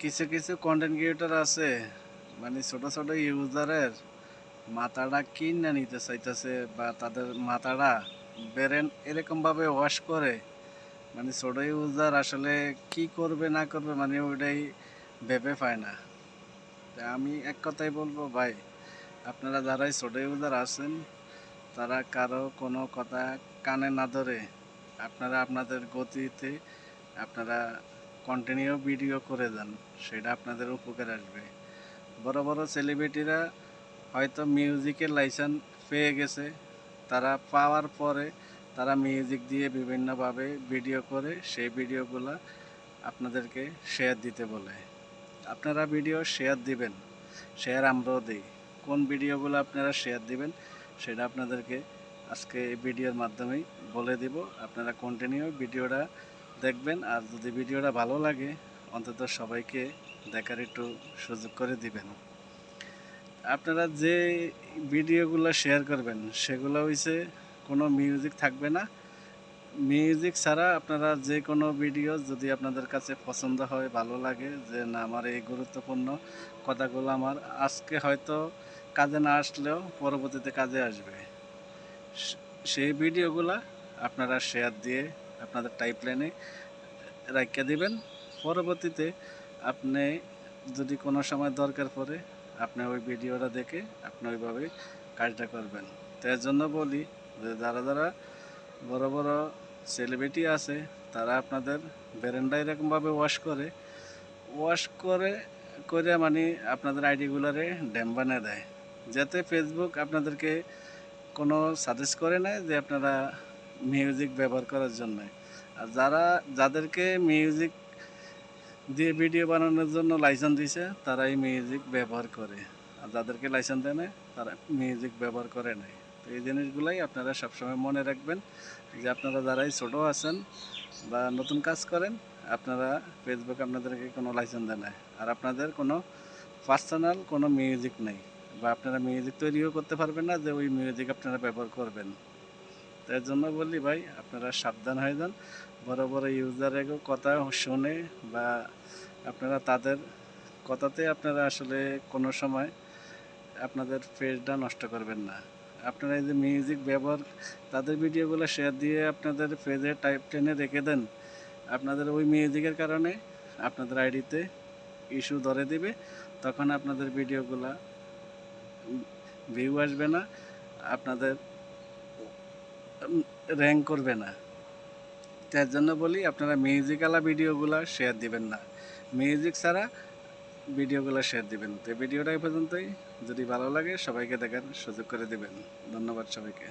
কিছু কিছু content creator আছে, মানে ছোট ছোট ইউজারের মাথাটা কিনে নিতে চাইতেছে, বা তাদের মাথাটা ব্রেন এরকমভাবে ওয়াশ করে, মানে ছোট ইউজার আসলে কি করবে না করবে মানে ওইটাই ভেবে পায় না। তা আমি এক কথাই বলবো ভাই, আপনারা যারাই ছোট ইউজার আছেন, তারা কারো কোনো কথা কানে না ধরে আপনারা আপনাদের গতিতে আপনারা কন্টিনিউ ভিডিও করে যান, সেটা আপনাদের উপকার আসবে। বড় বড় সেলিব্রিটিরা হয়তো মিউজিকের লাইসেন্স পেয়ে গেছে, তারা পাওয়ার পরে তারা মিউজিক দিয়ে বিভিন্নভাবে ভিডিও করে সেই ভিডিওগুলো আপনাদেরকে শেয়ার দিতে বলে। আপনারা ভিডিও শেয়ার দিবেন, শেয়ার আমরাও দিই। কোন ভিডিওগুলো আপনারা শেয়ার দিবেন সেটা আপনাদেরকে আজকে এই ভিডিওর মাধ্যমেই বলে দিব। আপনারা কন্টিনিউ ভিডিওটা দেখবেন, আর যদি ভিডিওটা ভালো লাগে অন্তত সবাইকে দেখার একটু সুযোগ করে দিবেন। আপনারা যে ভিডিওগুলো শেয়ার করবেন সেগুলো হইছে কোনো মিউজিক থাকবে না। মিউজিক ছাড়া আপনারা যে কোনো ভিডিও যদি আপনাদের কাছে পছন্দ হয়, ভালো লাগে যে না আমার এই গুরুত্বপূর্ণ কথাগুলো আমার আজকে হয়তো কাজে না আসলেও পরবর্তীতে কাজে আসবে, সেই ভিডিওগুলো আপনারা শেয়ার দিয়ে আপনাদের টাইপলাইনে রাখিয়ে দিবেন। পরবর্তীতে আপনি যদি কোনো সময় দরকার পড়ে আপনি ওই ভিডিওটা দেখে আপনি ওইভাবে কাজটা করবেন। তো এর জন্য বলি যে যারা যারা বড় বড় সেলিব্রিটি আছে, তারা আপনাদের ব্রেনটা এরকমভাবে ওয়াশ করে করে মানে আপনাদের আইডিগুলারে ড্যাম বানিয়ে দেয়, যাতে ফেসবুক আপনাদেরকে কোনো সাজেস্ট করে না যে আপনারা মিউজিক ব্যবহার করার জন্য। আর যাদেরকে মিউজিক দিয়ে ভিডিও বানানোর জন্য লাইসেন্স দিয়েছে তারা এই মিউজিক ব্যবহার করে, আর যাদেরকে লাইসেন্স দেয় না তারা মিউজিক ব্যবহার করে নাই। তো এই জিনিসগুলাই আপনারা সবসময় মনে রাখবেন যে আপনারা যারাই ছোটো আছেন বা নতুন কাজ করেন, আপনারা ফেসবুক আপনাদেরকে কোনো লাইসেন্স দেয় না, আর আপনাদের কোনো পার্সোনাল কোনো মিউজিক নেই, বা আপনারা মিউজিক তৈরিও করতে পারবেন না যে ওই মিউজিক আপনারা ব্যবহার করবেন। তার জন্য বলি ভাই, আপনারা সাবধান হয়ে যান। বড় বড় ইউজারের কথা শুনে বা আপনারা তাদের কথাতে আপনারা আসলে কোনো সময় আপনাদের পেজটা নষ্ট করবেন না। আপনারা এই যে মিউজিক ব্যবহার তাদের ভিডিওগুলো শেয়ার দিয়ে আপনাদের পেজে টাইপ টেনে রেখে দেন, আপনাদের ওই মিউজিকের কারণে আপনাদের আইডিতে ইস্যু ধরে দিবে, তখন আপনাদের ভিডিওগুলা ভিউ আসবে না, আপনাদের র্যাঙ্ক করবে না। তার জন্য বলি আপনারা মিউজিকালা ভিডিওগুলো শেয়ার দিবেন না, মিউজিক ছাড়া ভিডিওগুলো শেয়ার দিবেন। তো ভিডিওটা এই পর্যন্তই, যদি ভালো লাগে সবাইকে দেখার সুযোগ করে দিবেন। ধন্যবাদ সবাইকে।